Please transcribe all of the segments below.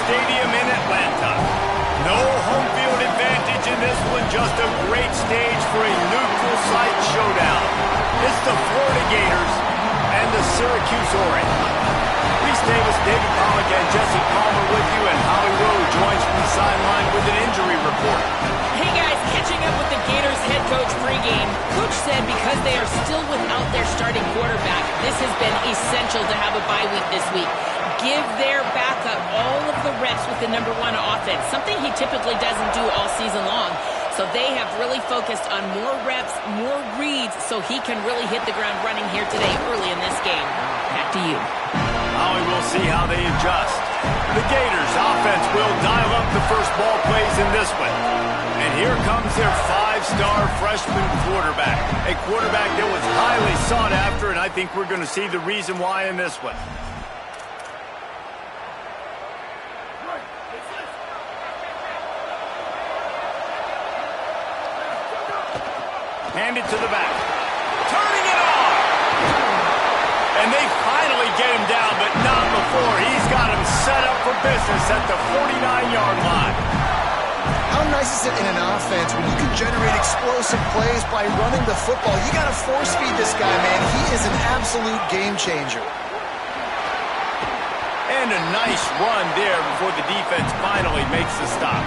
Stadium in Atlanta. No home field advantage in this one, just a great stage for a neutral site showdown. It's the Florida Gators and the Syracuse Orange. Reese Davis, David Pollack, and Jesse Palmer with you, and Holly Rowe joins from the sideline with an injury report. Hey guys, catching up with the Gators head coach pregame. Coach said because they are still without their starting quarterback, this has been essential to have a bye week this week. Give their backup all of the reps with the #1 offense, something he typically doesn't do all season long. So they have really focused on more reps, more reads, so he can really hit the ground running here today early in this game. Back to you. Now we will see how they adjust. The Gators offense will dial up the first ball plays in this one. And here comes their 5-star freshman quarterback. A quarterback that was highly sought after, and I think we're going to see the reason why in this one. Hand it to the back. Turning it on! And they finally get him down, but not before. He's got him set up for business at the 49-yard line. How nice is it in an offense when you can generate explosive plays by running the football? You got to force feed this guy, man. He is an absolute game changer. And a nice run there before the defense finally makes the stop.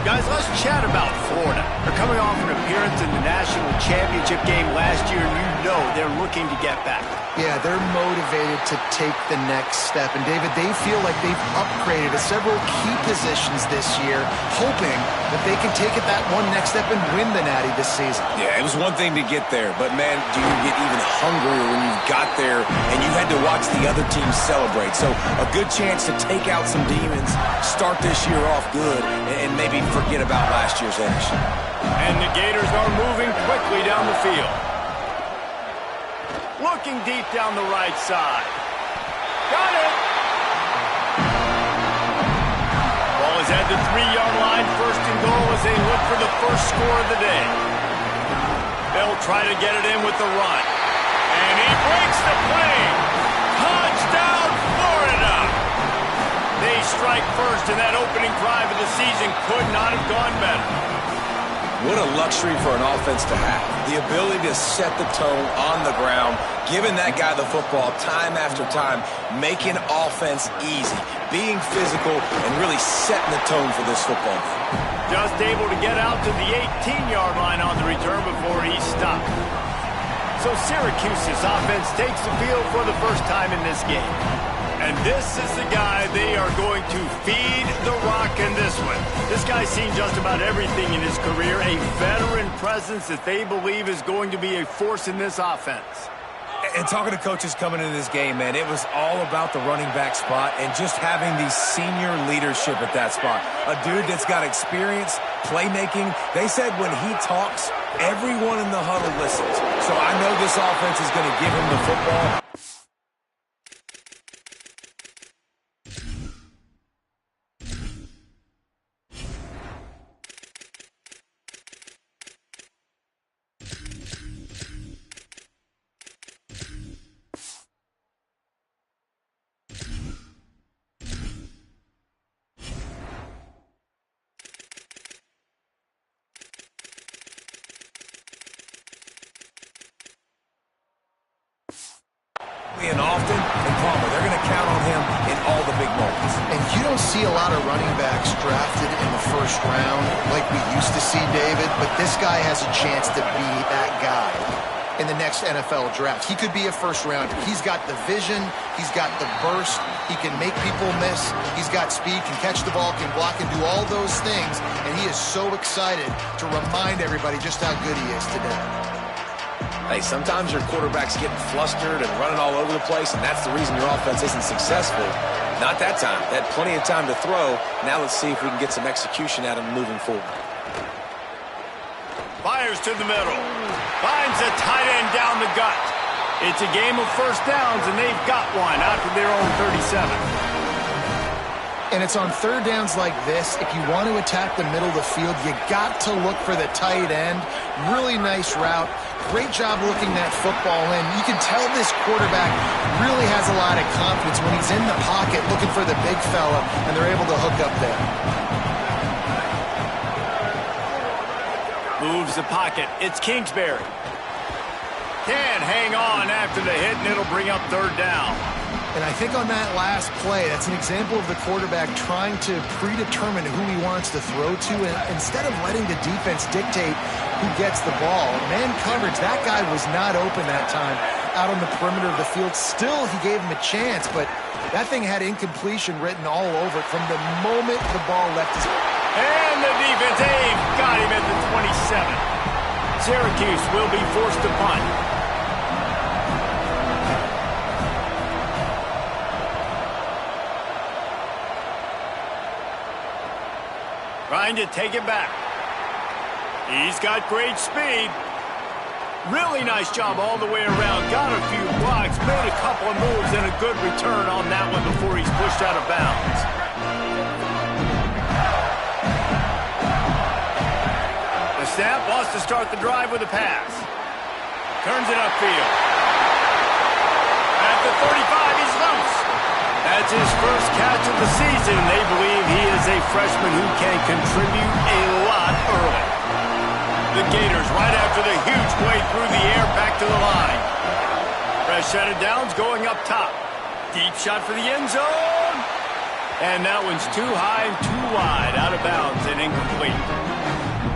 Guys, let's chat about Florida. They're coming off an appearance in the national championship game last year, and you know they're looking to get back. Yeah, they're motivated to take the next step. And, David, they feel like they've upgraded to several key positions this year, hoping that they can take it that one next step and win the Natty this season. Yeah, it was one thing to get there, but, man, do you get even hungrier when you got there and you had to watch the other team celebrate. So a good chance to take out some demons, start this year off good, and maybe forget about last year's finish. And the Gators are moving quickly down the field. Looking deep down the right side. Got it! Ball is at the 3-yard line. First and goal as they look for the first score of the day. They'll try to get it in with the run. And he breaks the play. Touchdown, Florida! They strike first, and that opening drive of the season could not have gone better. What a luxury for an offense to have. The ability to set the tone on the ground, giving that guy the football time after time, making offense easy, being physical, and really setting the tone for this football game. Just able to get out to the 18-yard line on the return before he stopped. So Syracuse's offense takes the field for the first time in this game. And this is the guy they are going to feed the rock in this one. This guy's seen just about everything in his career, a veteran presence that they believe is going to be a force in this offense. And talking to coaches coming into this game, man, it was all about the running back spot and just having the senior leadership at that spot. A dude that's got experience, playmaking. They said when he talks, everyone in the huddle listens. So I know this offense is going to give him the football. And often, and Palmer, they're going to count on him in all the big moments. And you don't see a lot of running backs drafted in the first round like we used to see, David, but this guy has a chance to be that guy in the next NFL draft. He could be a first-rounder. He's got the vision. He's got the burst. He can make people miss. He's got speed, can catch the ball, can block, and do all those things. And he is so excited to remind everybody just how good he is today. Hey, sometimes your quarterback's getting flustered and running all over the place, and that's the reason your offense isn't successful. Not that time. They had plenty of time to throw. Now let's see if we can get some execution at him moving forward. Fires to the middle. Finds a tight end down the gut. It's a game of first downs, and they've got one out to their own 37. And it's on third downs like this. If you want to attack the middle of the field, you got to look for the tight end. Really nice route. Great job looking that football in. You can tell this quarterback really has a lot of confidence when he's in the pocket looking for the big fella, and they're able to hook up there. Moves the pocket. It's Kingsbury. Can hang on after the hit, and it'll bring up third down. And I think on that last play, that's an example of the quarterback trying to predetermine who he wants to throw to, and instead of letting the defense dictate who gets the ball. Man coverage, that guy was not open that time out on the perimeter of the field. Still, he gave him a chance, but that thing had incompletion written all over it from the moment the ball left his... And the defense, got him at the 27. Syracuse will be forced to punt. Trying to take it back. He's got great speed. Really nice job all the way around. Got a few blocks, made a couple of moves, and a good return on that one before he's pushed out of bounds. The snap wants to start the drive with a pass. Turns it upfield. At the 35, he's loose. That's his first catch of the season. They believe he is a freshman who can contribute a lot early. The Gators right after the huge play through the air back to the line. Fresh set of downs going up top. Deep shot for the end zone. And that one's too high and too wide, out of bounds and incomplete.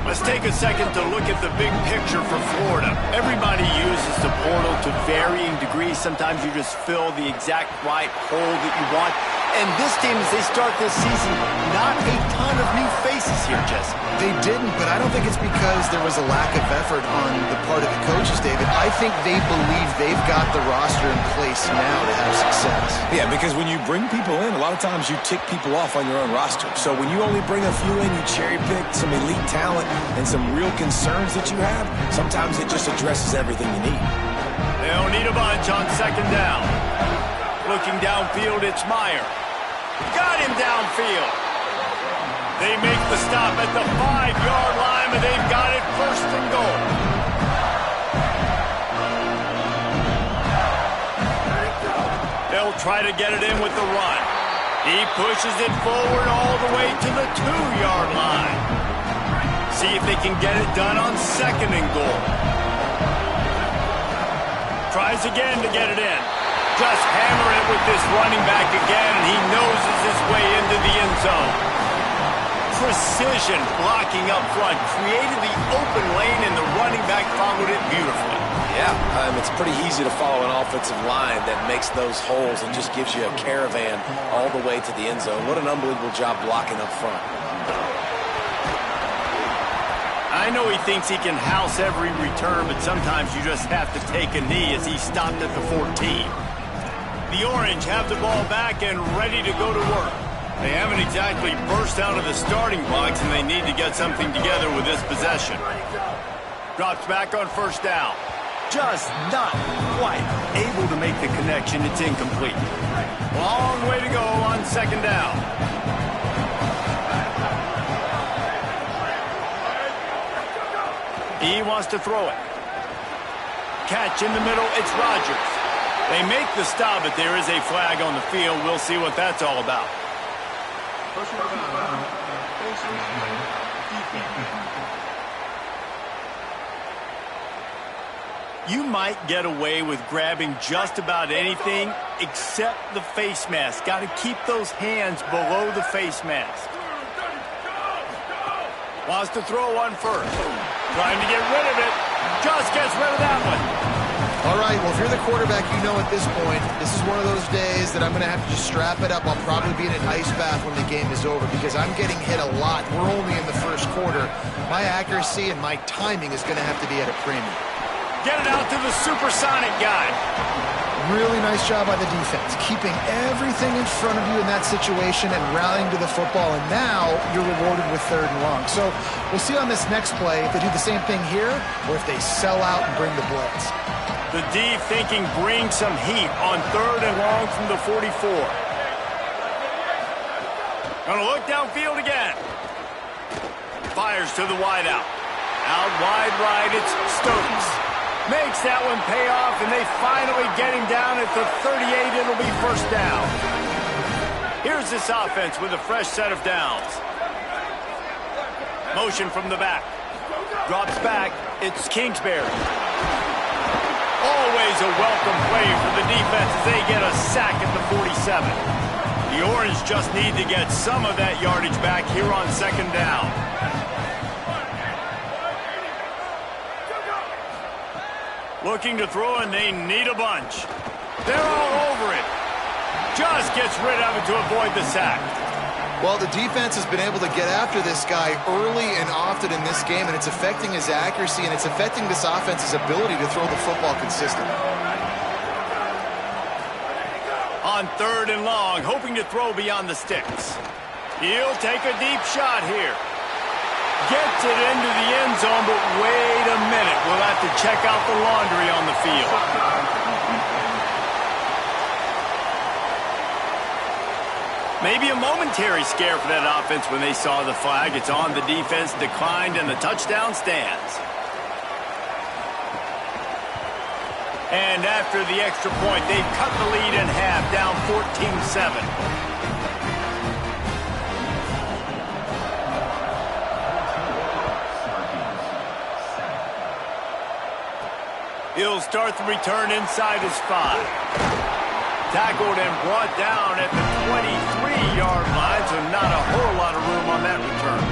Let's take a second to look at the big picture for Florida. Everybody uses the portal to varying degrees. Sometimes you just fill the exact right hole that you want. And this team, as they start this season, not a ton of new faces here, Jesse. They didn't, but I don't think it's because there was a lack of effort on the part of the coaches, David. I think they believe they've got the roster in place now to have success. Yeah, because when you bring people in, a lot of times you tick people off on your own roster. So when you only bring a few in, you cherry pick some elite talent and some real concerns that you have, sometimes it just addresses everything you need. They don't need a bunch on second down. Looking downfield, it's Meyer. Got him downfield. They make the stop at the 5-yard line, but they've got it first and goal. They'll try to get it in with the run. He pushes it forward all the way to the 2-yard line. See if they can get it done on second and goal. Tries again to get it in. Just hammer it with this running back again, and he noses his way into the end zone. Precision blocking up front, created the open lane, and the running back followed it beautifully. Yeah, it's pretty easy to follow an offensive line that makes those holes and just gives you a caravan all the way to the end zone. What an unbelievable job blocking up front. I know he thinks he can house every return, but sometimes you just have to take a knee as he stopped at the 14. The Orange have the ball back and ready to go to work. They haven't exactly burst out of the starting blocks, and they need to get something together with this possession. Drops back on first down. Just not quite able to make the connection. It's incomplete. Long way to go on second down. He wants to throw it. Catch in the middle, it's Rodgers. They make the stop, but there is a flag on the field. We'll see what that's all about. You might get away with grabbing just about anything except the face mask. Got to keep those hands below the face mask. Wants to throw one first. Trying to get rid of it. Just gets rid of that one. All right, well, if you're the quarterback, you know at this point, this is one of those days that I'm going to have to just strap it up. I'll probably be in an ice bath when the game is over because I'm getting hit a lot. We're only in the first quarter. My accuracy and my timing is going to have to be at a premium. Get it out to the supersonic guy. Really nice job by the defense, keeping everything in front of you in that situation and rallying to the football, and now you're rewarded with third and long. So we'll see on this next play if they do the same thing here or if they sell out and bring the blitz. The D thinking bring some heat on third and long from the 44. Gonna look downfield again. Fires to the wideout. Out wide right, it's Stokes. Makes that one pay off, and they finally get him down at the 38. It'll be first down. Here's this offense with a fresh set of downs. Motion from the back. Drops back. It's Kingsbury. Always a welcome play for the defense as they get a sack at the 47. The Orange just need to get some of that yardage back here on second down. Looking to throw, and they need a bunch. They're all over it. Just gets rid of it to avoid the sack. Well, the defense has been able to get after this guy early and often in this game, and it's affecting his accuracy, and it's affecting this offense's ability to throw the football consistently. On 3rd and long, hoping to throw beyond the sticks. He'll take a deep shot here. Gets it into the end zone, but wait a minute. We'll have to check out the laundry on the field. Maybe a momentary scare for that offense when they saw the flag. It's on the defense, declined, and the touchdown stands. And after the extra point, they've cut the lead in half, down 14-7. He'll start the return inside his 5. Tackled and brought down at the 23-yard line, so not a whole lot of room on that return.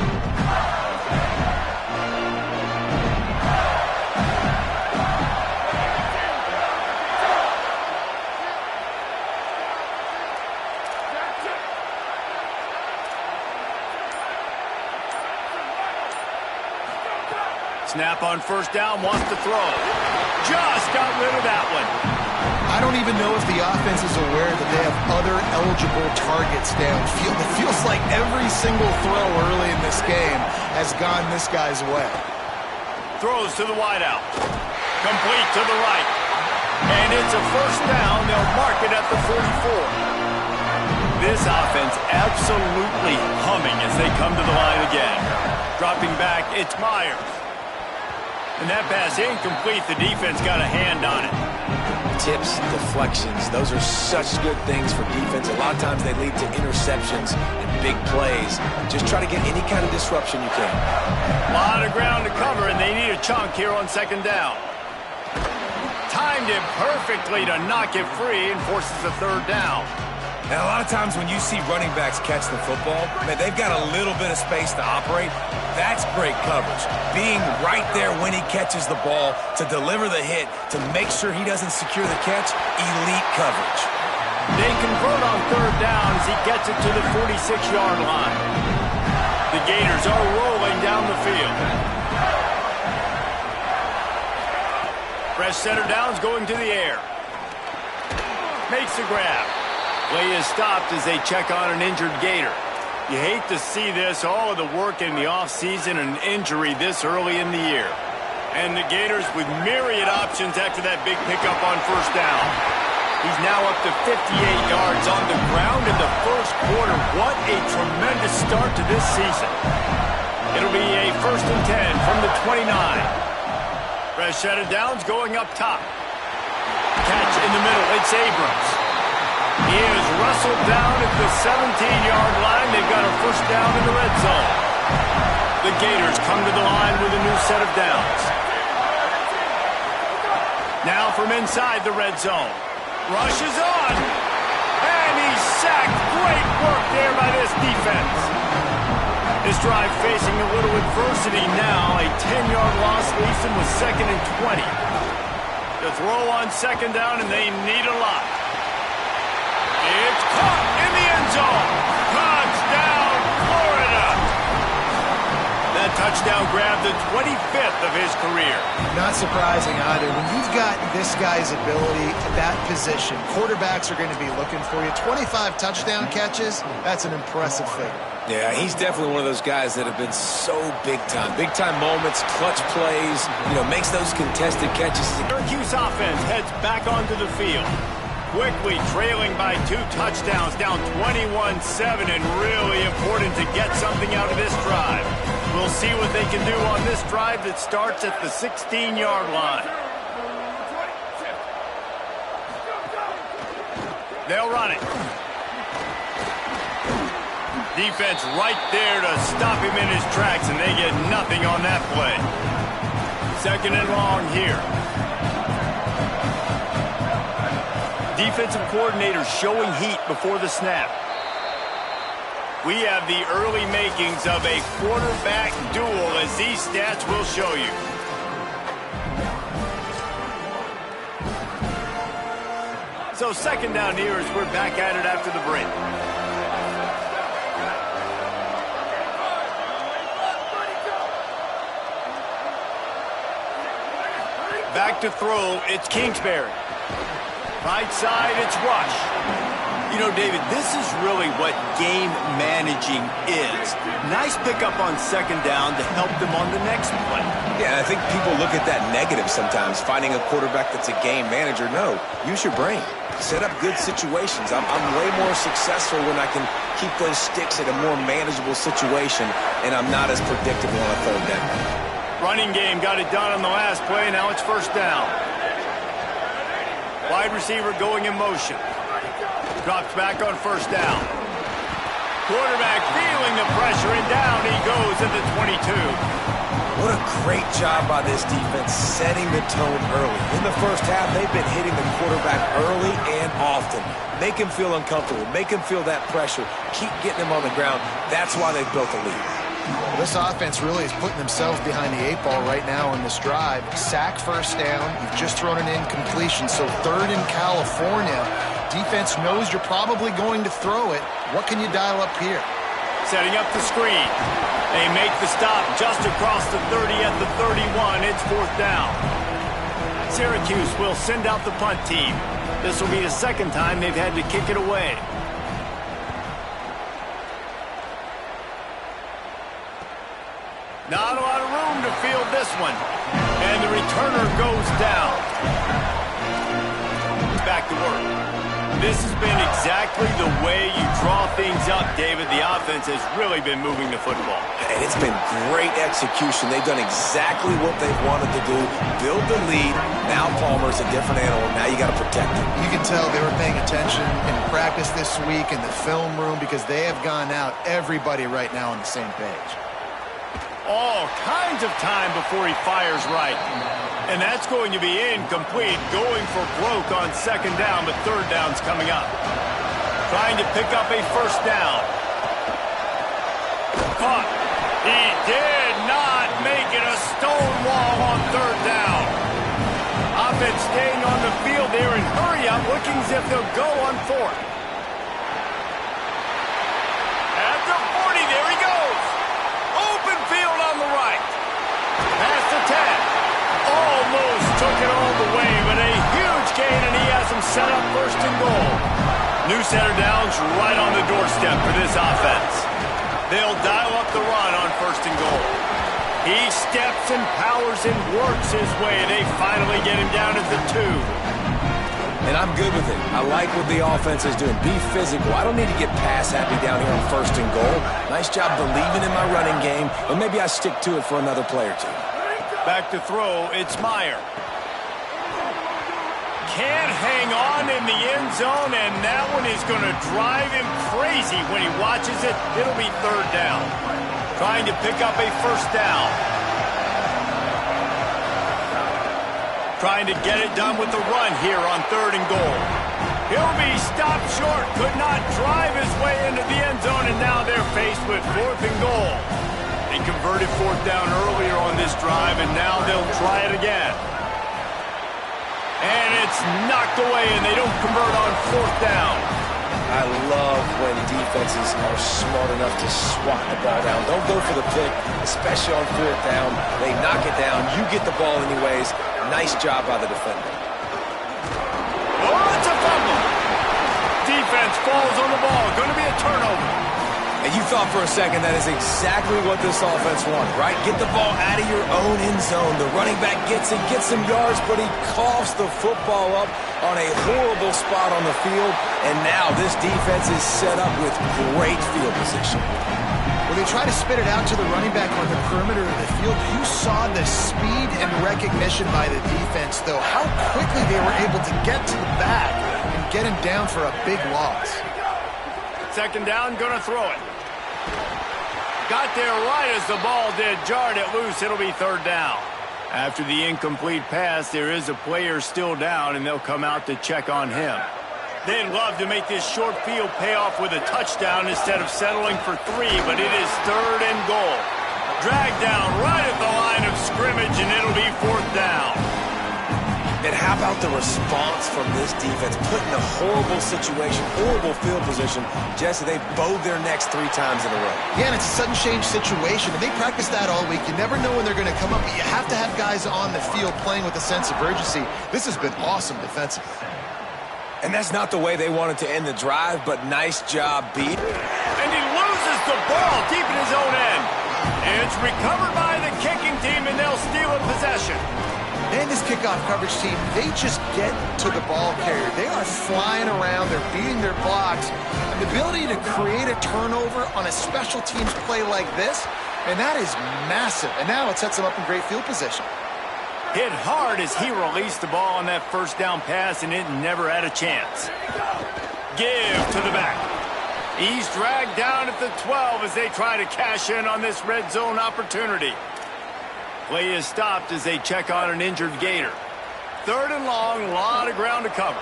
Snap on first down, wants to throw. Just got rid of that one. I don't even know if the offense is aware that they have other eligible targets downfield. It feels like every single throw early in this game has gone this guy's way. Throws to the wideout. Complete to the right. And it's a first down. They'll mark it at the 44. This offense absolutely humming as they come to the line again. Dropping back, it's Myers. And that pass incomplete. The defense got a hand on it. Tips, deflections, those are such good things for defense. A lot of times they lead to interceptions and big plays. Just try to get any kind of disruption you can. A lot of ground to cover, and they need a chunk here on second down. Timed it perfectly to knock it free and forces a third down. Now, a lot of times when you see running backs catch the football, man, they've got a little bit of space to operate. That's great coverage. Being right there when he catches the ball to deliver the hit, to make sure he doesn't secure the catch, elite coverage. They convert on third down as he gets it to the 46-yard line. The Gators are rolling down the field. Fresh center downs going to the air. Makes the grab. Play is stopped as they check on an injured Gator. You hate to see this, all of the work in the offseason and injury this early in the year. And the Gators with myriad options after that big pickup on first down. He's now up to 58 yards on the ground in the first quarter. What a tremendous start to this season. It'll be a 1st and 10 from the 29. Fresh set of downs going up top. Catch in the middle, it's Abrams. He is wrestled down at the 17-yard line. They've got a first down in the red zone. The Gators come to the line with a new set of downs. Now from inside the red zone. Rushes on. And he's sacked. Great work there by this defense. This drive facing a little adversity now. A 10-yard loss leaves them with 2nd and 20. The throw on second down, and they need a lot. It's caught in the end zone. Touchdown, Florida. That touchdown grabbed the 25th of his career. Not surprising either. When you've got this guy's ability at that position, quarterbacks are going to be looking for you. 25 touchdown catches, that's an impressive figure. Yeah, he's definitely one of those guys that have been so big time. Big time moments, clutch plays, makes those contested catches. Syracuse offense heads back onto the field. quickly trailing by 2 touchdowns, down 21-7, and really important to get something out of this drive. We'll see what they can do on this drive that starts at the 16-yard line. They'll run it. Defense right there to stop him in his tracks, and they get nothing on that play. 2nd and long here. Defensive coordinator showing heat before the snap. We have the early makings of a quarterback duel, as these stats will show you. So 2nd down here as we're back at it after the break. Back to throw, it's Kingsbury. Right side, it's Rush. You know, David, this is really what game managing is. Nice pickup on 2nd down to help them on the next play. Yeah, I think people look at that negative sometimes, finding a quarterback that's a game manager. No, use your brain. Set up good situations. I'm way more successful when I can keep those sticks at a more manageable situation, and I'm not as predictable on a 3rd down. Running game got it done on the last play. Now it's 1st down. Wide receiver going in motion. Drops back on 1st down. Quarterback feeling the pressure, and down he goes at the 22. What a great job by this defense setting the tone early. In the first half, they've been hitting the quarterback early and often. Make him feel uncomfortable. Make him feel that pressure. Keep getting him on the ground. That's why they've built a lead. Well, this offense really is putting themselves behind the 8 ball right now in this drive. Sack 1st down. You've just thrown an incompletion. So 3rd in California. Defense knows you're probably going to throw it. What can you dial up here? Setting up the screen. They make the stop just across the 30 at the 31. It's 4th down. Syracuse will send out the punt team. This will be the 2nd time they've had to kick it away. Not a lot of room to field this one. And the returner goes down. Back to work. This has been exactly the way you draw things up, David. The offense has really been moving the football. And it's been great execution. They've done exactly what they've wanted to do. Build the lead. Now Palmer's a different animal. Now you got to protect him. You can tell they were paying attention in practice this week in the film room because they have gone out, everybody right now on the same page. All kinds of time before he fires right. And that's going to be incomplete, going for broke on 2nd down, but 3rd down's coming up. Trying to pick up a 1st down. Caught. He did not make it, a stone wall on 3rd down. Offense staying on the field there and hurry up, looking as if they'll go on 4th. At the 40, there he goes. Open field on the right. Past the 10. Almost took it all the way, but a huge gain, and he has him set up 1st and goal. New set of downs right on the doorstep for this offense. They'll dial up the run on 1st and goal. He steps and powers and works his way. They finally get him down at the 2. And I'm good with it. I like what the offense is doing. Be physical. I don't need to get pass happy down here on 1st and goal. Nice job believing in my running game, and maybe I stick to it for another play or 2. Back to throw, it's Meyer. Can't hang on in the end zone, and that one is going to drive him crazy when he watches it. It'll be 3rd down. Trying to pick up a 1st down. Trying to get it done with the run here on 3rd and goal. He'll be stopped short, could not drive his way into the end zone, and now they're faced with 4th and goal. They converted 4th down earlier on this drive, and now they'll try it again. And it's knocked away, and they don't convert on 4th down. I love when defenses are smart enough to swat the ball down. Don't go for the pick, especially on 4th down. They knock it down. You get the ball anyways. Nice job by the defender. Oh, it's a fumble. Defense falls on the ball. Going to be a turnover. And you thought for a second that is exactly what this offense wanted, right? Get the ball out of your own end zone. The running back gets it, gets some yards, but he coughs the football up on a horrible spot on the field. And now this defense is set up with great field position. When they try to spit it out to the running back on the perimeter of the field, you saw the speed and recognition by the defense, though, how quickly they were able to get to the back and get him down for a big loss. Second down, gonna throw it. Got there right as the ball did, jarred it loose. It'll be third down. After the incomplete pass, there is a player still down, and they'll come out to check on him. They'd love to make this short field pay off with a touchdown instead of settling for 3, but it is third and goal. Dragged down right at the line of scrimmage, and it'll be fourth down. And how about the response from this defense? Put in a horrible situation, horrible field position. Jesse, they bowed their necks 3 times in a row. Yeah, and it's a sudden change situation, and they practice that all week. You never know when they're going to come up, but you have to have guys on the field playing with a sense of urgency. This has been awesome defensively. And that's not the way they wanted to end the drive, but nice job, beat. And he loses the ball deep in his own end. And it's recovered by the kicking team, and they'll steal a possession. And this kickoff coverage team, they just get to the ball carrier. They are flying around. They're beating their blocks. And the ability to create a turnover on a special teams play like this, and that is massive. And now it sets them up in great field position. Hit hard as he released the ball on that first down pass, and it never had a chance. Give to the back. He's dragged down at the 12 as they try to cash in on this red zone opportunity. Play is stopped as they check on an injured Gator. Third and long, a lot of ground to cover.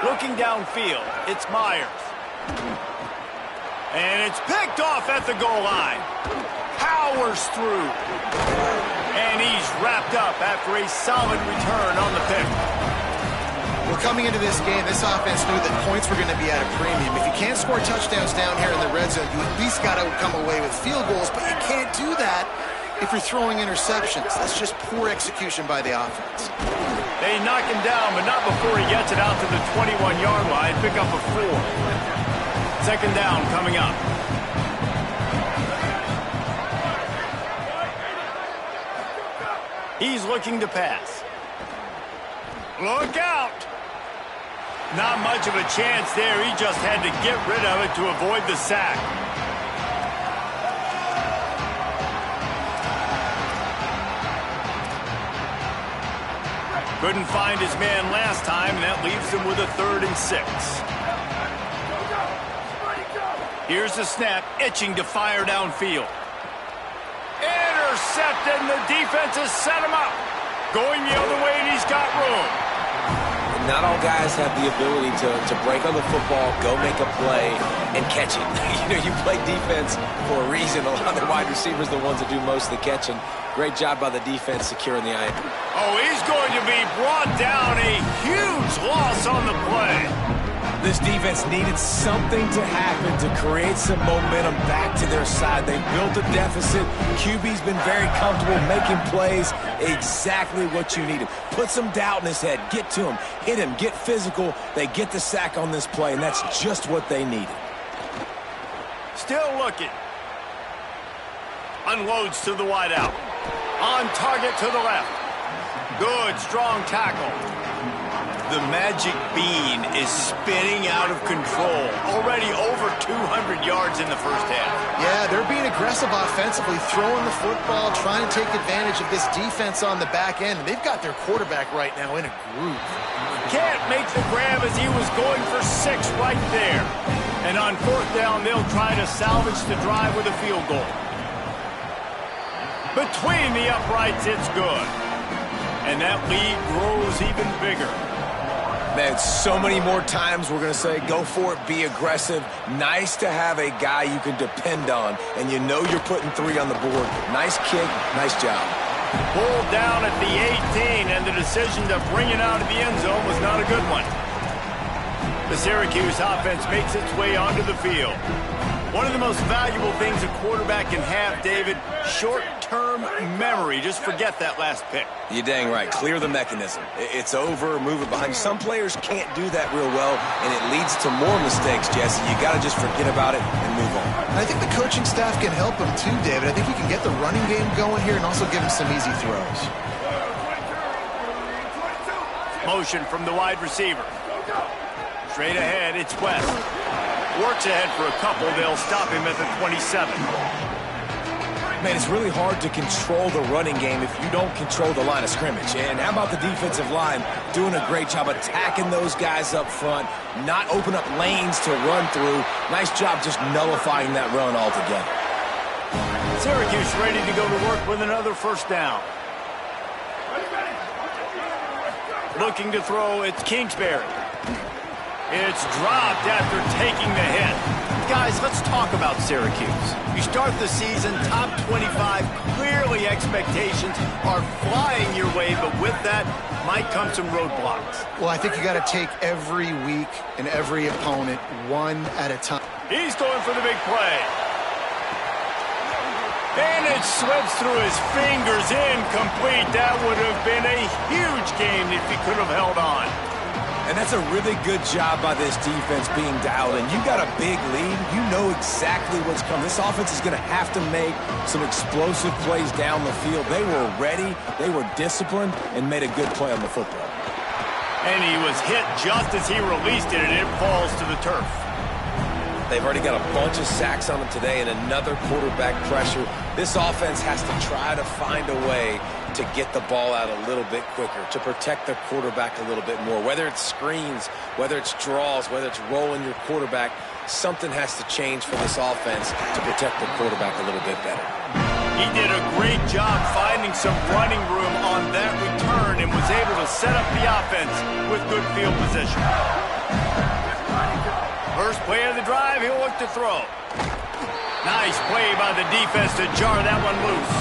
Looking downfield, it's Myers. And it's picked off at the goal line. Powers through. And he's wrapped up after a solid return on the pick. Well, coming into this game, this offense knew that points were going to be at a premium. If you can't score touchdowns down here in the red zone, you at least got to come away with field goals, but you can't do that if you're throwing interceptions. That's just poor execution by the offense. They knock him down, but not before he gets it out to the 21-yard line. Pick up a 4. Second down coming up. He's looking to pass. Look out! Not much of a chance there. He just had to get rid of it to avoid the sack. Couldn't find his man last time, and that leaves him with a 3rd and 6. Here's the snap, itching to fire downfield. Intercepted, and the defense has set him up. Going the other way, and he's got room. Not all guys have the ability to break on the football, go make a play, and catch it. You play defense for a reason. A lot of the wide receivers are the ones that do most of the catching. Great job by the defense securing the eye. Oh, he's going to be brought down. A huge loss on the play. This defense needed something to happen to create some momentum back to their side. They built a deficit. QB's been very comfortable making plays. Exactly what you needed. Put some doubt in his head. Get to him. Hit him. Get physical. They get the sack on this play, and that's just what they needed. Still looking. Unloads to the wideout. On target to the left. Good, strong tackle. The magic bean is spinning out of control. Already over 200 yards in the first half. Yeah, they're being aggressive offensively, throwing the football, trying to take advantage of this defense on the back end. They've got their quarterback right now in a groove. Can't make the grab as he was going for 6 right there. And on 4th down, they'll try to salvage the drive with a field goal. Between the uprights, it's good. And that lead grows even bigger. Man, so many more times we're going to say, go for it, be aggressive. Nice to have a guy you can depend on, and you know you're putting 3 on the board. Nice kick, nice job. Pulled down at the 18, and the decision to bring it out of the end zone was not a good one. The Syracuse offense makes its way onto the field. One of the most valuable things a quarterback can have, David, short-term memory. Just forget that last pick. You're dang right. Clear the mechanism. It's over, move it behind. Some players can't do that real well, and it leads to more mistakes, Jesse. You got to just forget about it and move on. And I think the coaching staff can help him too, David. I think he can get the running game going here and also give him some easy throws. Motion from the wide receiver. Straight ahead, it's West. Works ahead for a couple. They'll stop him at the 27. Man, it's really hard to control the running game if you don't control the line of scrimmage. And how about the defensive line doing a great job attacking those guys up front, not open up lanes to run through. Nice job just nullifying that run altogether. Syracuse ready to go to work with another first down. Looking to throw, it's Kingsbury. It's dropped after taking the hit. Guys, let's talk about Syracuse. You start the season top 25. Clearly expectations are flying your way, but with that might come some roadblocks. Well, I think you got to take every week and every opponent one at a time. He's going for the big play. And it slips through his fingers, incomplete. That would have been a huge game if he could have held on. And that's a really good job by this defense being dialed in. You got a big lead. You know exactly what's coming. This offense is going to have to make some explosive plays down the field. They were ready, they were disciplined, and made a good play on the football. And he was hit just as he released it, and it falls to the turf. They've already got a bunch of sacks on them today and another quarterback pressure. This offense has to try to find a way to get the ball out a little bit quicker, to protect their quarterback a little bit more. Whether it's screens, whether it's draws, whether it's rolling your quarterback, something has to change for this offense to protect the quarterback a little bit better. He did a great job finding some running room on that return and was able to set up the offense with good field position. First play of the drive, he'll look to throw. Nice play by the defense to jar that one loose.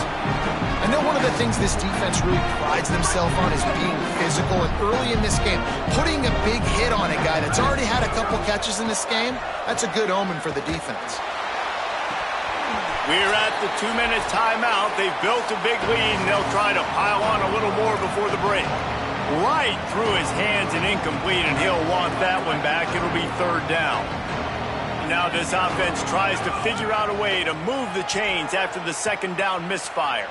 I know one of the things this defense really prides themselves on is being physical, and early in this game, putting a big hit on a guy that's already had a couple catches in this game, that's a good omen for the defense. We're at the 2-minute timeout. They've built a big lead, and they'll try to pile on a little more before the break. Right through his hands and incomplete, and he'll want that one back. It'll be third down. Now this offense tries to figure out a way to move the chains after the second down misfire.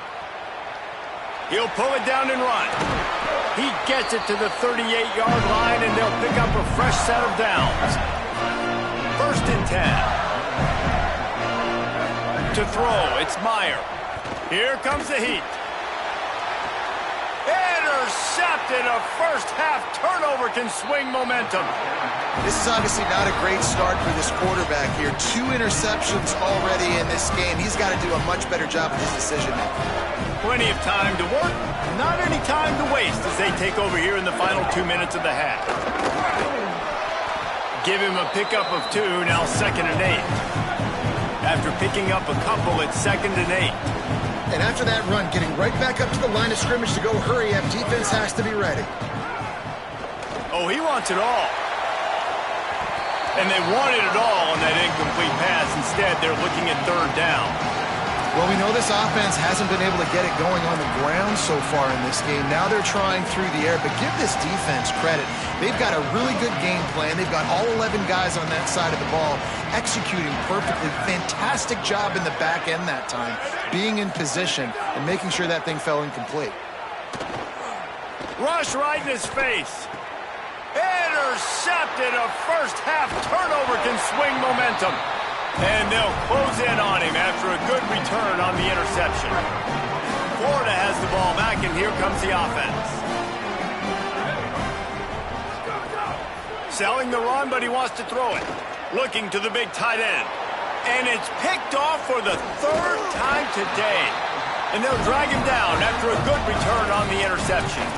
He'll pull it down and run. He gets it to the 38-yard line, and they'll pick up a fresh set of downs. First and 10. To throw, it's Meyer. Here comes the heat. Intercepted. A first-half turnover can swing momentum. This is obviously not a great start for this quarterback here. 2 interceptions already in this game. He's got to do a much better job with his decision-making. Plenty of time to work, not any time to waste as they take over here in the final 2 minutes of the half. Give him a pickup of 2, now 2nd and 8. After picking up a couple, it's 2nd and 8. And after that run, getting right back up to the line of scrimmage to go hurry up, defense has to be ready. Oh, he wants it all. And they wanted it all on that incomplete pass. Instead, they're looking at third down. Well, we know this offense hasn't been able to get it going on the ground so far in this game. Now they're trying through the air, but give this defense credit. They've got a really good game plan. They've got all 11 guys on that side of the ball executing perfectly. Fantastic job in the back end that time, being in position and making sure that thing fell incomplete. Rush right in his face. Intercepted. A first-half turnover can swing momentum. And they'll close in on him after a good return on the interception. Florida has the ball back, and here comes the offense. Selling the run, but he wants to throw it. Looking to the big tight end. And it's picked off for the 3rd time today. And they'll drag him down after a good return on the interception.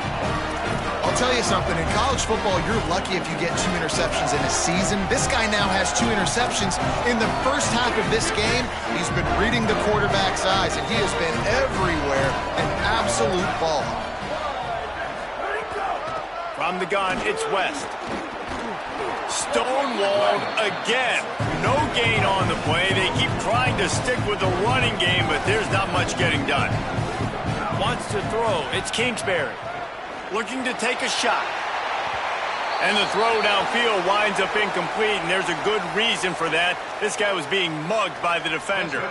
I'll tell you something, in college football, you're lucky if you get 2 interceptions in a season. This guy now has 2 interceptions in the first half of this game. He's been reading the quarterback's eyes, and he has been everywhere, an absolute baller. From the gun, it's West. Stonewalled again. No gain on the play. They keep trying to stick with the running game, but there's not much getting done. Wants to throw. It's Kingsbury. Looking to take a shot. And the throw downfield winds up incomplete, and there's a good reason for that. This guy was being mugged by the defender.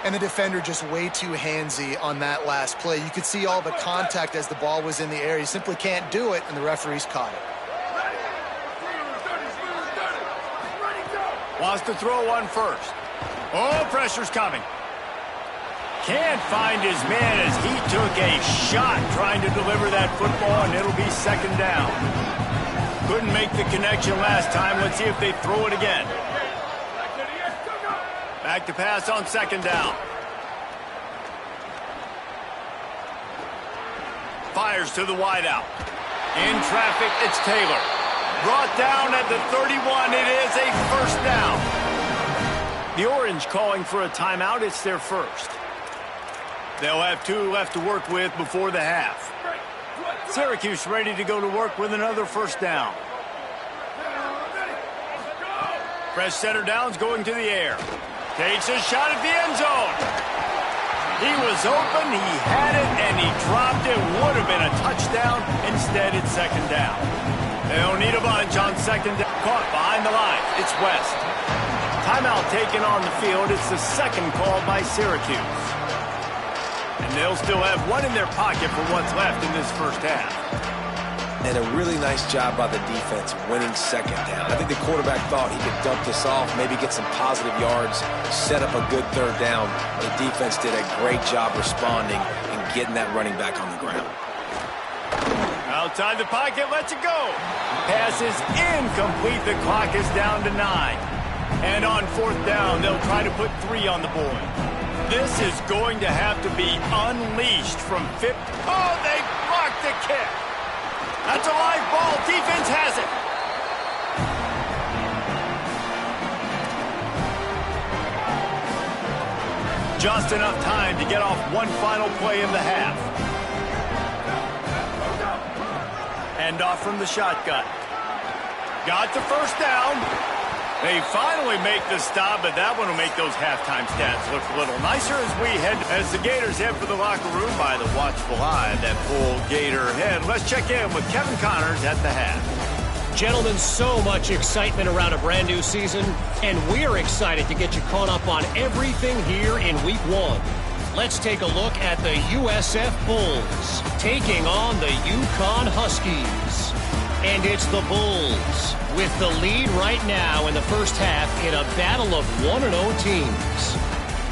And the defender just way too handsy on that last play. You could see all the contact as the ball was in the air. He simply can't do it, and the referee's caught it. Wants to throw on first. Oh, pressure's coming. Can't find his man as he took a shot trying to deliver that football, and it'll be second down. Couldn't make the connection last time. Let's see if they throw it again. Back to pass on second down. Fires to the wideout. In traffic, it's Taylor. Brought down at the 31. It is a first down. The Orange calling for a timeout. It's their first. They'll have 2 left to work with before the half. Syracuse ready to go to work with another first down. Fresh center downs going to the air. Takes a shot at the end zone. He was open, he had it, and he dropped it. Would have been a touchdown. Instead, it's second down. They'll need a bunch on second down. Caught behind the line. It's West. Timeout taken on the field. It's the second call by Syracuse. And they'll still have 1 in their pocket for what's left in this first half. And a really nice job by the defense winning second down. I think the quarterback thought he could dump this off, maybe get some positive yards, set up a good third down. The defense did a great job responding and getting that running back on the ground. Outside the pocket, lets it go. Pass is incomplete. The clock is down to 9. And on fourth down, they'll try to put 3 on the board. This is going to have to be unleashed from 50. Oh, they blocked the kick. That's a live ball. Defense has it. Just enough time to get off one final play in the half. Hand off from the shotgun. Got the first down. They finally make the stop, but that one will make those halftime stats look a little nicer as the Gators head for the locker room by the watchful eye that full Gator head. Let's check in with Kevin Connors at the half. Gentlemen, so much excitement around a brand new season, and we're excited to get you caught up on everything here in Week 1. Let's take a look at the USF Bulls taking on the UConn Huskies. And it's the Bulls with the lead right now in the first half in a battle of 1-0 teams.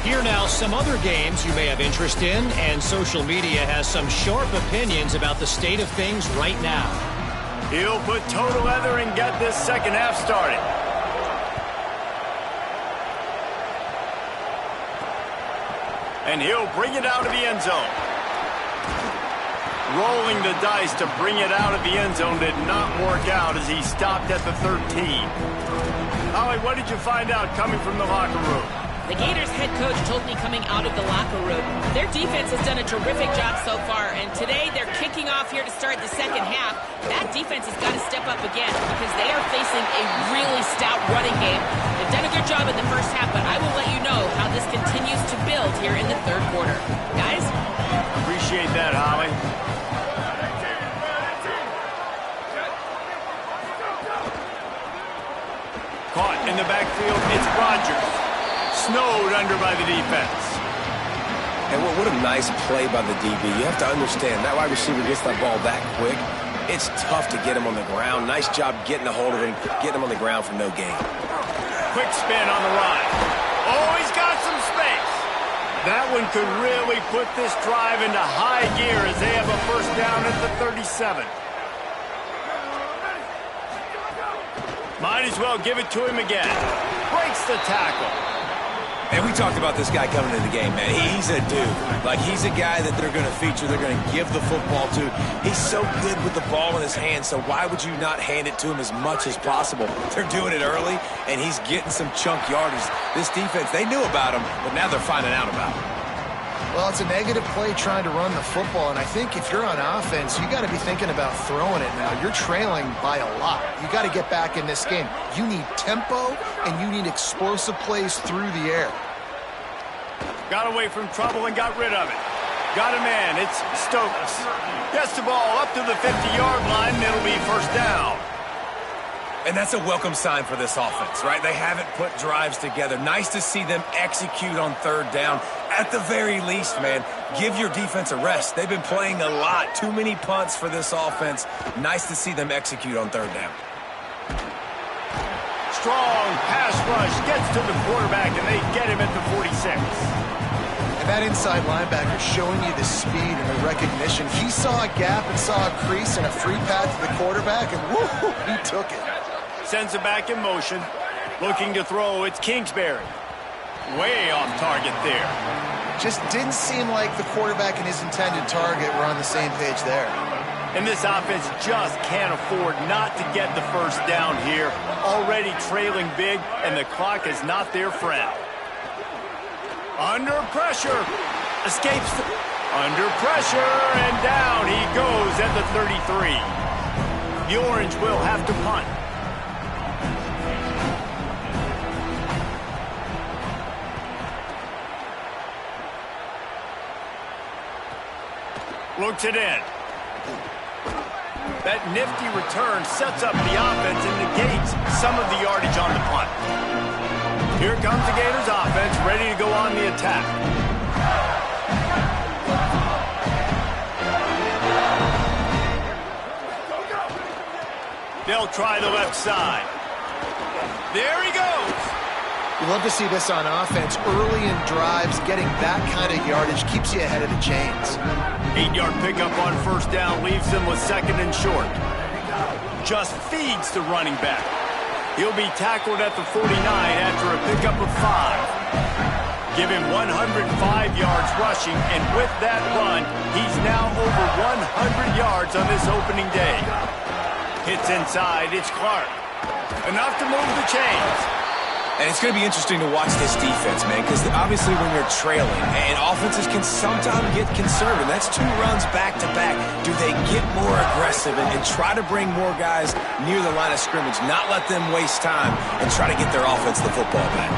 Here now some other games you may have interest in, and social media has some sharp opinions about the state of things right now. He'll put total leather and get this second half started. And he'll bring it out of the end zone. Rolling the dice to bring it out of the end zone did not work out as he stopped at the 13. Holly, what did you find out coming from the locker room? The Gators head coach told me coming out of the locker room, their defense has done a terrific job so far, and today they're kicking off here to start the second half. That defense has got to step up again because they are facing a really stout running game. They've done a good job in the first half, but I will let you know how this continues to build here in the third quarter. Guys? Appreciate that, Holly. Caught in the backfield, it's Rogers. Snowed under by the defense. And what a nice play by the DB. You have to understand, that wide receiver gets that ball that quick. It's tough to get him on the ground. Nice job getting a hold of him, getting him on the ground for no gain. Quick spin on the ride. Oh, he's got some space. That one could really put this drive into high gear as they have a first down at the 37. Might as well give it to him again. Breaks the tackle. And we talked about this guy coming into the game, man. He's a dude. Like, he's a guy that they're going to feature, they're going to give the football to. He's so good with the ball in his hand, so why would you not hand it to him as much as possible? They're doing it early, and he's getting some chunk yardage. This defense, they knew about him, but now they're finding out about him. Well, it's a negative play trying to run the football, and I think if you're on offense, you got to be thinking about throwing it now. You're trailing by a lot. You got to get back in this game. You need tempo, and you need explosive plays through the air. Got away from trouble and got rid of it. Got a man. It's Stokes. Gets the ball up to the 50-yard line, and it'll be first down. And that's a welcome sign for this offense, right? They haven't put drives together. Nice to see them execute on third down. At the very least, man, give your defense a rest. They've been playing a lot. Too many punts for this offense. Nice to see them execute on third down. Strong pass rush gets to the quarterback, and they get him at the 46. And that inside linebacker showing you the speed and the recognition. He saw a gap and saw a crease and a free path to the quarterback, and woo, he took it. Sends it back in motion. Looking to throw, it's Kingsbury. Way off target there. Just didn't seem like the quarterback and his intended target were on the same page there. And this offense just can't afford not to get the first down here. Already trailing big, and the clock is not their friend. Under pressure. Escapes. Under pressure, and down he goes at the 33. The Orange will have to punt. Looks it in. That nifty return sets up the offense and negates some of the yardage on the punt. Here comes the Gators offense, ready to go on the attack. They'll try the left side. There he goes. You love to see this on offense. Early in drives, getting that kind of yardage keeps you ahead of the chains. 8-yard pickup on first down leaves them with second and short. Just feeds the running back. He'll be tackled at the 49 after a pickup of 5. Give him 105 yards rushing, and with that run, he's now over 100 yards on this opening day. Hits inside, it's Clark. Enough to move the chains. And it's going to be interesting to watch this defense, man, because obviously when you're trailing, and offenses can sometimes get conservative. That's 2 runs back-to-back. Do they get more aggressive and try to bring more guys near the line of scrimmage, not let them waste time, and try to get their offense the football back?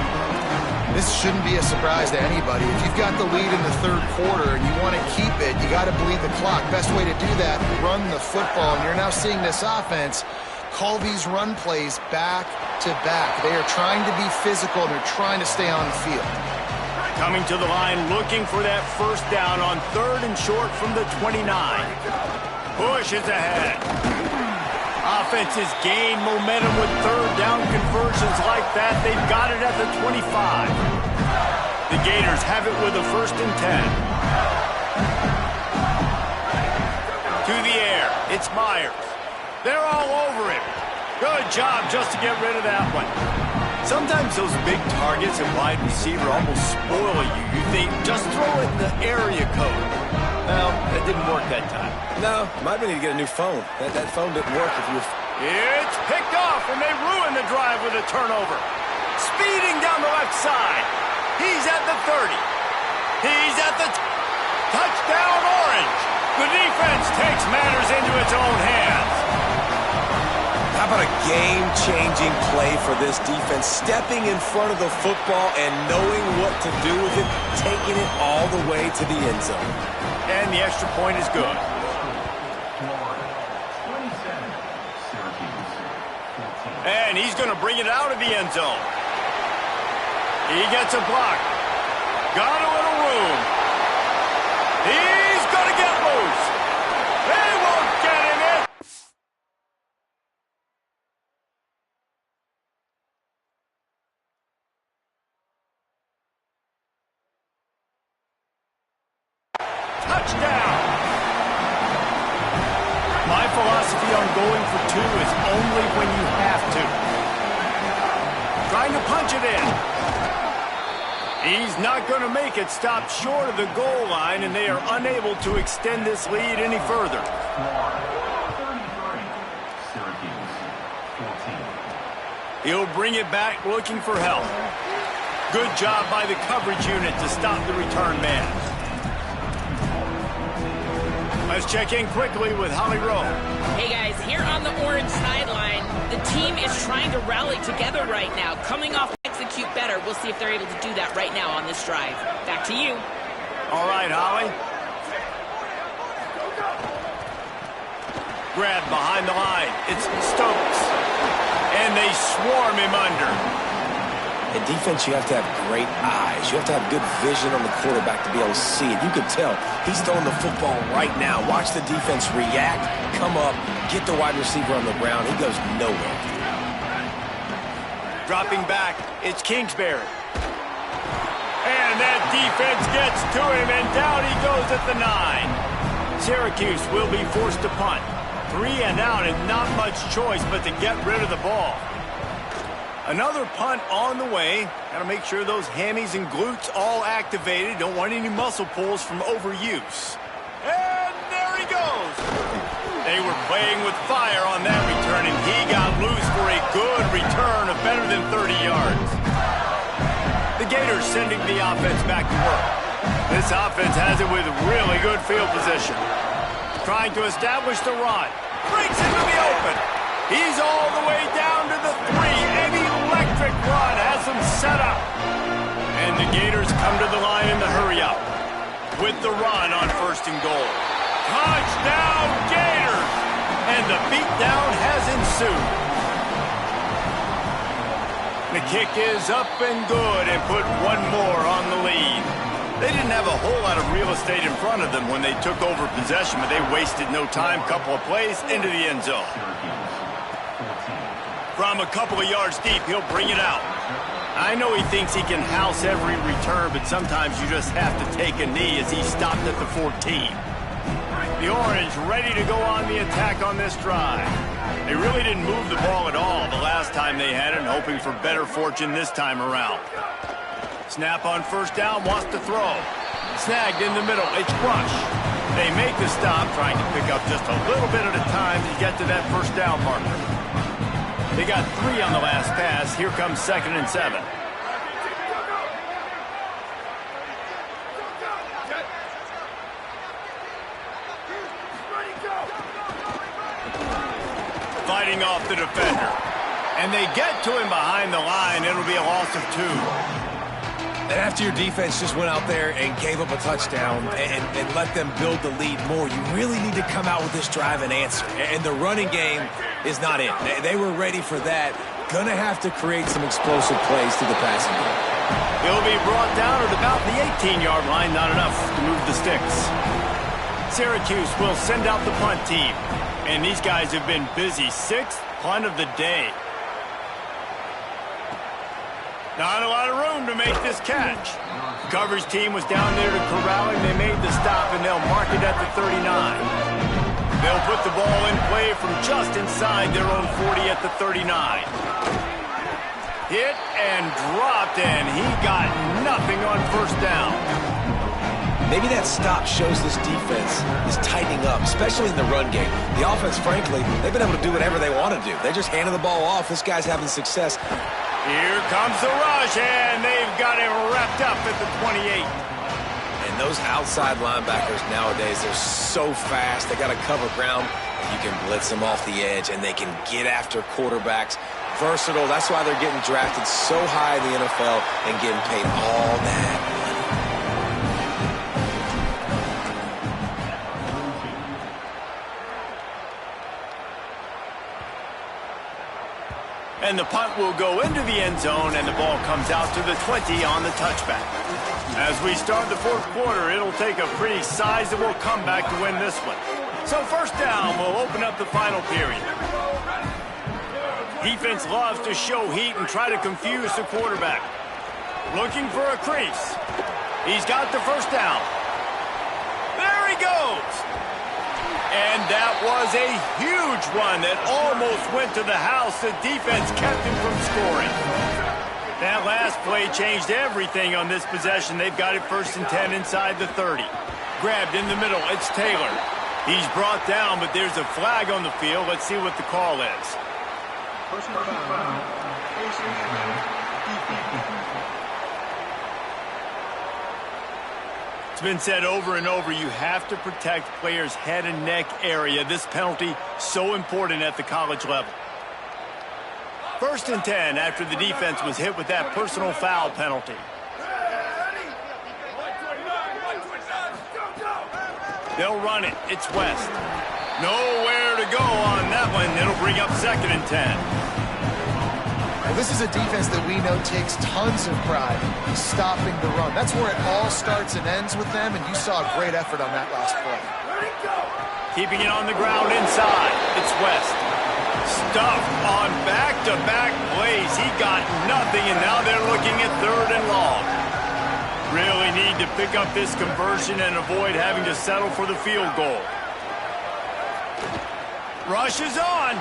This shouldn't be a surprise to anybody. If you've got the lead in the third quarter and you want to keep it, you got to bleed the clock. Best way to do that, run the football. And you're now seeing this offense call these run plays back to back. They are trying to be physical. They're trying to stay on the field. Coming to the line, looking for that first down on third and short from the 29. Pushes ahead. Offenses gain momentum with third down conversions like that. They've got it at the 25. The Gators have it with a first and 10. To the air, it's Myers. They're all over him. Good job just to get rid of that one. Sometimes those big targets and wide receiver almost spoil you. You think, just throw it in the area code. Well, that didn't work that time. No, might need to get a new phone. That phone didn't work if you... It's picked off, and they ruin the drive with a turnover. Speeding down the left side. He's at the 30. He's at the... Touchdown, Orange. The defense takes matters into its own hands. How about a game-changing play for this defense? Stepping in front of the football and knowing what to do with it, taking it all the way to the end zone. And the extra point is good. And he's going to bring it out of the end zone. He gets a block. Got a little room. He's going to get loose. They won't get him in. Touchdown. My philosophy on going for 2 is only when you have to. Trying to punch it in. He's not going to make it. Stop short of the goal line, and they are unable to extend this lead any further. He'll bring it back looking for help. Good job by the coverage unit to stop the return man. Let's check in quickly with Holly Rowe. Hey guys, here on the orange sideline, the team is trying to rally together right now, coming off execute better. We'll see if they're able to do that right now on this drive. Back to you. All right, Holly. Grab behind the line. It's Stokes. And they swarm him under. In defense, you have to have great eyes. You have to have good vision on the quarterback to be able to see it. You can tell he's throwing the football right now. Watch the defense react, come up, get the wide receiver on the ground. He goes nowhere. Dropping back, it's Kingsbury. And that defense gets to him, and down he goes at the 9. Syracuse will be forced to punt. 3 and out, and not much choice but to get rid of the ball. Another punt on the way. Got to make sure those hammies and glutes all activated. Don't want any muscle pulls from overuse. And there he goes. They were playing with fire on that return, and he got loose for a good return of better than 30 yards. The Gators sending the offense back to work. This offense has it with really good field position. Trying to establish the run. Breaks into the open. He's all the way down to the 3. An electric run has him set up. And the Gators come to the line in the hurry-up. With the run on 1st and goal. Touchdown, Gators! And the beatdown has ensued. The kick is up and good and put one more on the lead. They didn't have a whole lot of real estate in front of them when they took over possession, but they wasted no time. Couple of plays into the end zone. From a couple of yards deep, he'll bring it out. I know he thinks he can house every return, but sometimes you just have to take a knee as he stopped at the 14. The Orange ready to go on the attack on this drive. They really didn't move the ball at all the last time they had it, and hoping for better fortune this time around. Snap on 1st down, wants to throw. Snagged in the middle, it's Rush. They make the stop, trying to pick up just a little bit at a time to get to that 1st down marker. They got 3 on the last pass. Here comes 2nd and 7. Fighting off the defender. And they get to him behind the line. It'll be a loss of 2. And after your defense just went out there and gave up a touchdown and let them build the lead more, you really need to come out with this drive and answer. And the running game is not in. They were ready for that. Gonna have to create some explosive plays to the passing game. He'll be brought down at about the 18-yard line. Not enough to move the sticks. Syracuse will send out the punt team. And these guys have been busy. 6th punt of the day. Not a lot of room to make this catch. Coverage team was down there to corral him. They made the stop, and they'll mark it at the 39. They'll put the ball in play from just inside their own 40 at the 39. Hit and dropped, and he got nothing on 1st down. Maybe that stop shows this defense is tightening up, especially in the run game. The offense, frankly, they've been able to do whatever they want to do. They just handed the ball off. This guy's having success. Here comes the rush, and they've got him wrapped up at the 28. And those outside linebackers nowadays, they're so fast. They got to cover ground. You can blitz them off the edge, and they can get after quarterbacks. Versatile. That's why they're getting drafted so high in the NFL and getting paid all that money. And the punt will go into the end zone, and the ball comes out to the 20 on the touchback. As we start the 4th quarter, it'll take a pretty sizable comeback to win this one. So 1st down will open up the final period. Defense loves to show heat and try to confuse the quarterback. Looking for a crease. He's got the 1st down. There he goes. And that was a huge run that almost went to the house. The defense kept him from scoring. That last play changed everything on this possession. They've got it 1st and 10 inside the 30. Grabbed in the middle. It's Taylor. He's brought down, but there's a flag on the field. Let's see what the call is. It's been said over and over, you have to protect players' head and neck area. This penalty, so important at the college level. 1st and 10 after the defense was hit with that personal foul penalty. They'll run it. It's West. Nowhere to go on that one. It'll bring up 2nd and 10. Well, this is a defense that we know takes tons of pride in stopping the run. That's where it all starts and ends with them, and you saw a great effort on that last play. Keeping it on the ground inside. It's West. Stuffed on back-to-back plays. He got nothing, and now they're looking at 3rd and long. Really need to pick up this conversion and avoid having to settle for the field goal. Rush is on.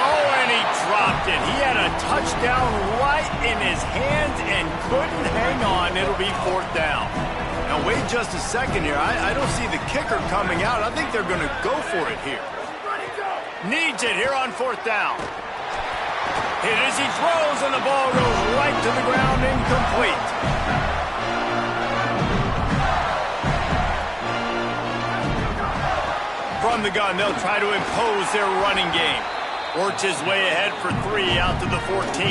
Oh, and he dropped it. He had a touchdown right in his hands and couldn't hang on. It'll be 4th down. Now, wait just a second here. I don't see the kicker coming out. I think they're going to go for it here. Needs it here on 4th down. Hit as he throws, and the ball goes right to the ground, incomplete. From the gun, they'll try to impose their running game. Works his way ahead for 3 out to the 14.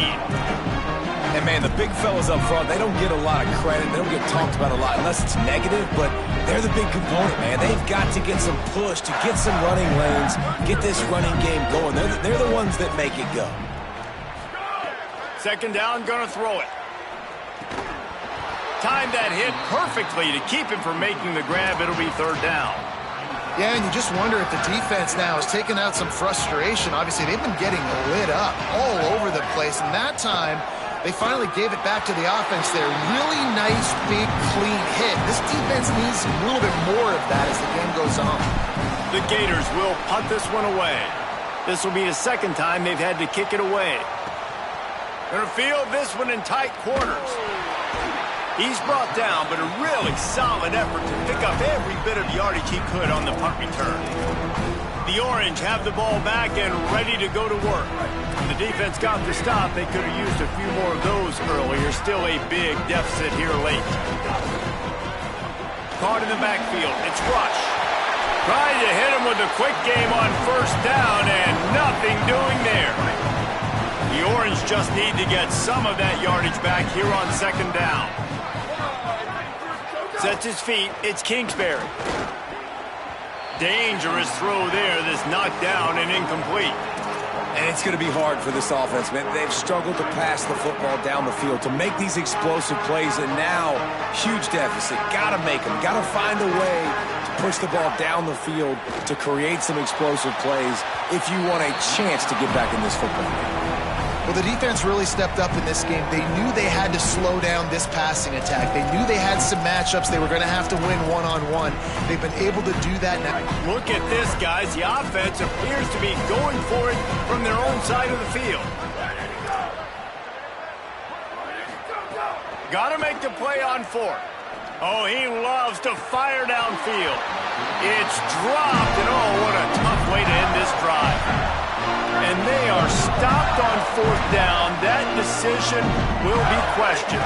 And, man, the big fellas up front, they don't get a lot of credit. They don't get talked about a lot unless it's negative, but they're the big component, man. They've got to get some push, to get some running lanes, get this running game going. They're the ones that make it go. 2nd down, gonna throw it. Timed that hit perfectly to keep him from making the grab. It'll be 3rd down. Yeah, and you just wonder if the defense now is taking out some frustration. Obviously, they've been getting lit up all over the place, and that time they finally gave it back to the offense there. Really nice, big, clean hit. This defense needs a little bit more of that as the game goes on. The Gators will punt this one away. This will be the 2nd time they've had to kick it away. Gonna field this one in tight quarters. He's brought down, but a really solid effort to pick up every bit of yardage he could on the punt return. The Orange have the ball back and ready to go to work. When the defense got the stop, they could have used a few more of those earlier. Still a big deficit here late. Caught in the backfield. It's Rush. Trying to hit him with a quick game on 1st down, and nothing doing there. The Orange just need to get some of that yardage back here on 2nd down. Sets his feet. It's Kingsbury. Dangerous throw there that's knocked down and incomplete. And it's going to be hard for this offense, man. They've struggled to pass the football down the field, to make these explosive plays, and now, huge deficit. Got to make them. Got to find a way to push the ball down the field to create some explosive plays if you want a chance to get back in this football game. Well, the defense really stepped up in this game. They knew they had to slow down this passing attack. They knew they had some matchups they were going to have to win one-on-one. They've been able to do that now. Look at this, guys. The offense appears to be going for it from their own side of the field. Got to make the play on 4th. Oh, he loves to fire downfield. It's dropped, and oh, what a tough way to end this drive. And they are stopped on 4th down. That decision will be questioned.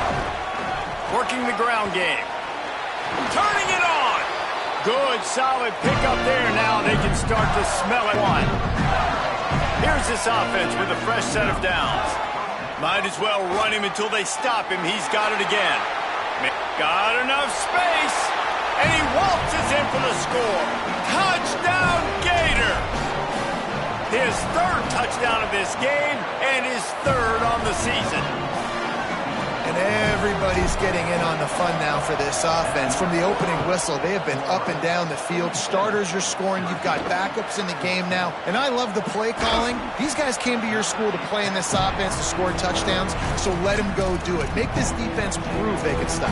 Working the ground game. Turning it on. Good, solid pickup there. Now they can start to smell it. Here's this offense with a fresh set of downs. Might as well run him until they stop him. He's got it again. Got enough space. And he waltzes in for the score. Touchdown, Gator. His 3rd touchdown of this game and his 3rd on the season. And everybody's getting in on the fun now for this offense. From the opening whistle, they have been up and down the field. Starters are scoring. You've got backups in the game now. And I love the play calling. These guys came to your school to play in this offense to score touchdowns, so let them go do it. Make this defense prove they can stop.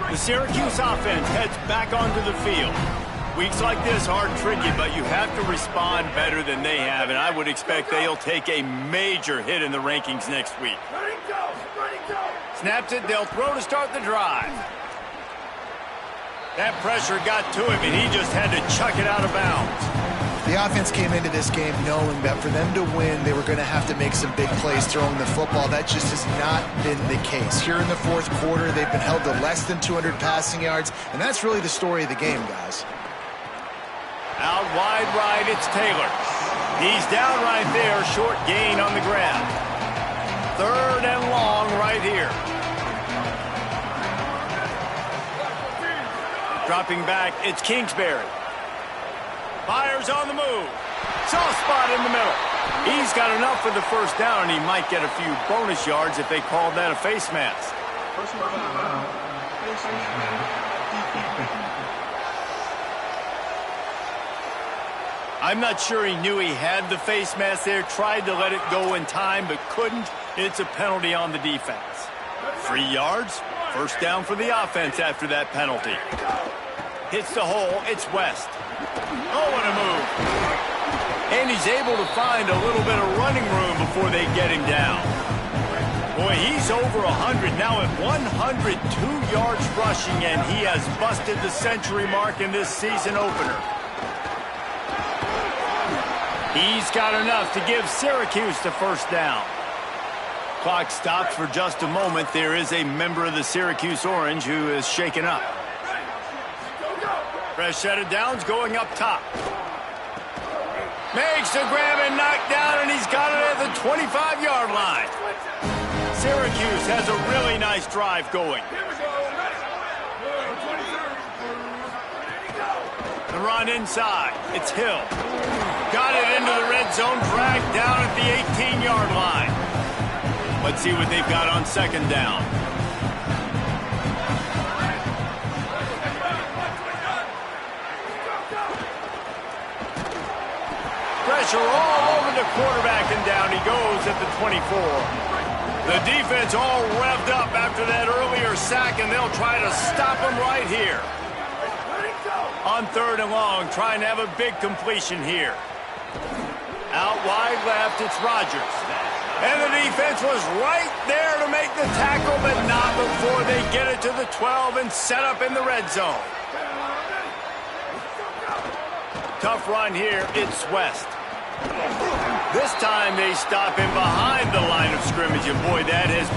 The Syracuse offense heads back onto the field. Weeks like this are tricky, but you have to respond better than they have, and I would expect they'll take a major hit in the rankings next week. Snaps it, they'll throw to start the drive. That pressure got to him, and he just had to chuck it out of bounds. The offense came into this game knowing that for them to win, they were going to have to make some big plays throwing the football. That just has not been the case. Here in the fourth quarter, they've been held to less than 200 passing yards, and that's really the story of the game, guys. Out wide right, it's Taylor. He's down right there, short gain on the grab. 3rd and long right here. Dropping back, it's Kingsbury. Fires on the move. Soft spot in the middle. He's got enough for the first down, and he might get a few bonus yards if they called that a face mask. I'm not sure he knew he had the face mask there. Tried to let it go in time, but couldn't. It's a penalty on the defense. 3 yards. First down for the offense after that penalty. Hits the hole. It's West. Oh, what a move. And he's able to find a little bit of running room before they get him down. Boy, he's over 100 now at 102 yards rushing, and he has busted the century mark in this season opener. He's got enough to give Syracuse the first down. Clock stops for just a moment. There is a member of the Syracuse Orange who is shaken up. Fresh set of downs going up top. Makes the grab and knocked down, and he's got it at the 25-yard line. Syracuse has a really nice drive going. The run inside. It's Hill. Got it into the red zone, dragged down at the 18-yard line. Let's see what they've got on second down. Pressure all over the quarterback, and down he goes at the 24. The defense all revved up after that earlier sack, and they'll try to stop him right here. On 3rd and long, trying to have a big completion here. Out wide left, it's Rodgers. And the defense was right there to make the tackle, but not before they get it to the 12 and set up in the red zone. Tough run here, it's West. This time they stop him behind the line of scrimmage, and boy, that has